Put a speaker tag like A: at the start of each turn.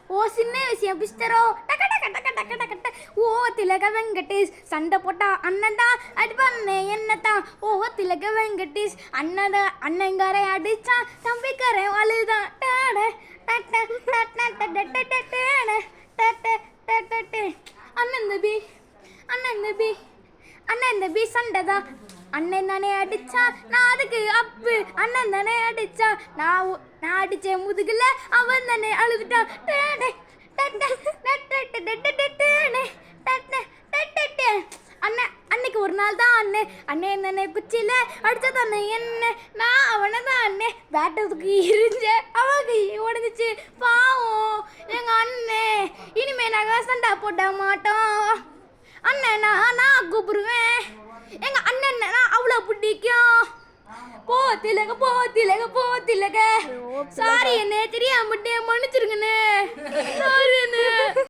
A: ஓ சின்ன விஷயம் பிஸ்டரோ டக்க டக்க டக்க டக்க டக்க டக்க. ஓ திலக வெங்கடேஷ் சண்டை போட்டா அண்ணன் தான் அடிப்பானே என்னத்தான். ஓ திலக வெங்கடேஷ் அண்ணங்காரை அடிச்சான் தம்பிக்காரை அழுதான். அண்ணன் தம்பி அண்ணன் தம்பி அண்ணன் தம்பி சண்டை தான். அண்ணன் தானே அடிச்சா நான் அதுக்கு அப்பு. அண்ணன் தானே அடிச்சா நான் அடிச்சேன் முதுகுல அவன் தானே அழுதுட்டான். அண்ணன் அன்னைக்கு ஒரு நாள் தான் அண்ணன் தானே குச்சியில அடிச்சா தானே என்ன. நான் அவனை தான் அண்ணன் பேட்டதுக்கு இருந்த அவன் கை உடஞ்சிச்சு பாவம் எங்க அண்ணன். இனிமே நாங்கள் சண்டை போட மாட்டோம். அண்ணன் நான் கூப்பிடுவேன் எங்க அண்ணன் நான் அவ்வளோ பிடிக்கும். போ திலக சாரி என்ன தெரியாம மன்னிச்சிருங்கண்ணே.